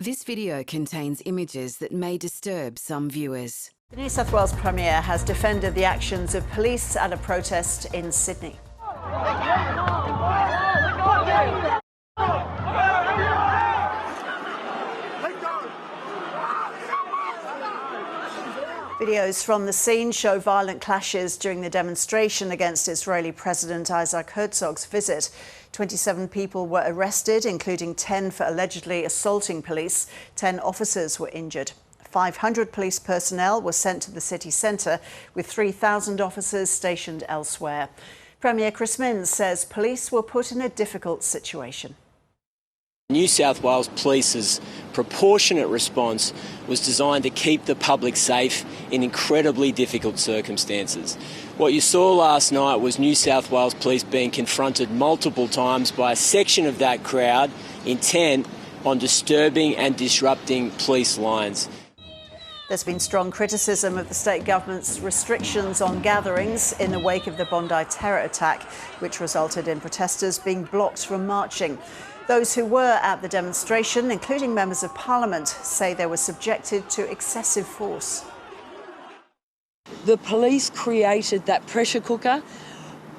This video contains images that may disturb some viewers. The New South Wales Premier has defended the actions of police at a protest in Sydney. Videos from the scene show violent clashes during the demonstration against Israeli President Isaac Herzog's visit. 27 people were arrested, including 10 for allegedly assaulting police. 10 officers were injured. 500 police personnel were sent to the city centre, with 3,000 officers stationed elsewhere. Premier Chris Minns says police were put in a difficult situation. New South Wales Police's proportionate response was designed to keep the public safe in incredibly difficult circumstances. What you saw last night was New South Wales Police being confronted multiple times by a section of that crowd intent on disturbing and disrupting police lines. There's been strong criticism of the state government's restrictions on gatherings in the wake of the Bondi terror attack, which resulted in protesters being blocked from marching. Those who were at the demonstration, including members of Parliament, say they were subjected to excessive force. The police created that pressure cooker.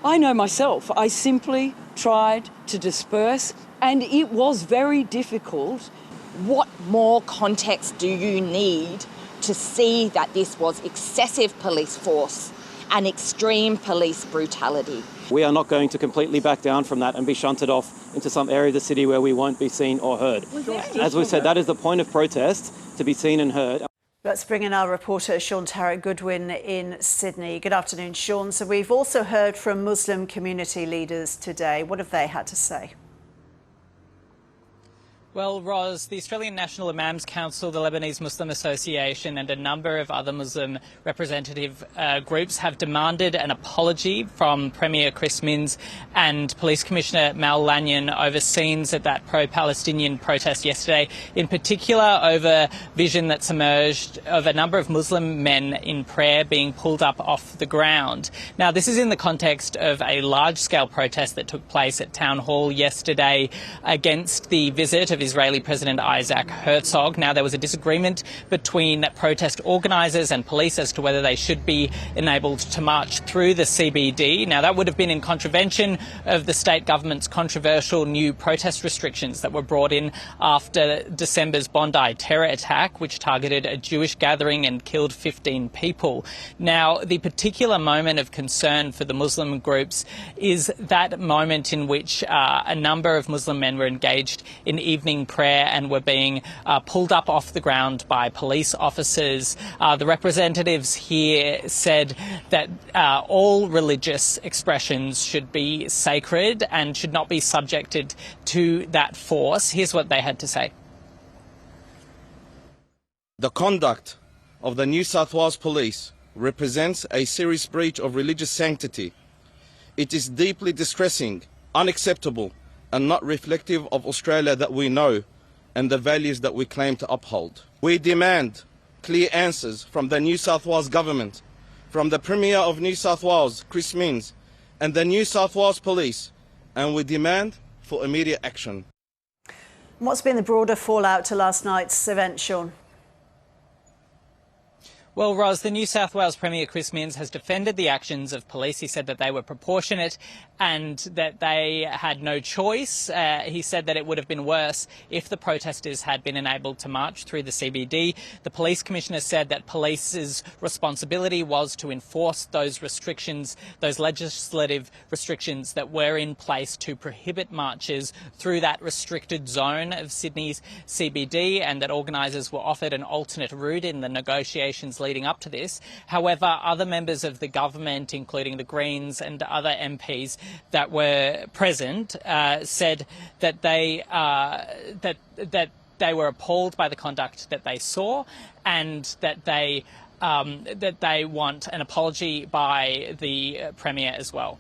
I know myself, I simply tried to disperse, and it was very difficult. What more context do you need to see that this was excessive police force and extreme police brutality? We are not going to completely back down from that and be shunted off into some area of the city where we won't be seen or heard. As we said, that is the point of protest, to be seen and heard. Let's bring in our reporter Sean Tarrant-Goodwin in Sydney. Good afternoon, Sean. So we've also heard from Muslim community leaders today. What have they had to say? Well, Roz, the Australian National Imams Council, the Lebanese Muslim Association and a number of other Muslim representative groups have demanded an apology from Premier Chris Minns and Police Commissioner Mal Lanyon over scenes at that pro-Palestinian protest yesterday, in particular over vision that's emerged of a number of Muslim men in prayer being pulled up off the ground. Now, this is in the context of a large-scale protest that took place at Town Hall yesterday against the visit of Israeli President Isaac Herzog. Now, there was a disagreement between protest organisers and police as to whether they should be enabled to march through the CBD. Now, that would have been in contravention of the state government's controversial new protest restrictions that were brought in after December's Bondi terror attack, which targeted a Jewish gathering and killed 15 people. Now, the particular moment of concern for the Muslim groups is that moment in which a number of Muslim men were engaged in evening prayer and were being pulled up off the ground by police officers. The representatives here said that all religious expressions should be sacred and should not be subjected to that force. Here's what they had to say. The conduct of the New South Wales Police represents a serious breach of religious sanctity. It is deeply distressing, unacceptable, and not reflective of Australia that we know and the values that we claim to uphold. We demand clear answers from the New South Wales Government, from the Premier of New South Wales, Chris Minns, and the New South Wales Police, and we demand for immediate action. What's been the broader fallout to last night's event, Sean? Well, Roz, the New South Wales Premier Chris Minns has defended the actions of police. He said that they were proportionate and that they had no choice. He said that it would have been worse if the protesters had been enabled to march through the CBD. The police commissioner said that police's responsibility was to enforce those restrictions, those legislative restrictions that were in place to prohibit marches through that restricted zone of Sydney's CBD, and that organisers were offered an alternate route in the negotiations leading up to this. However, other members of the government, including the Greens and other MPs that were present, said that they were appalled by the conduct that they saw, and that they want an apology by the Premier as well.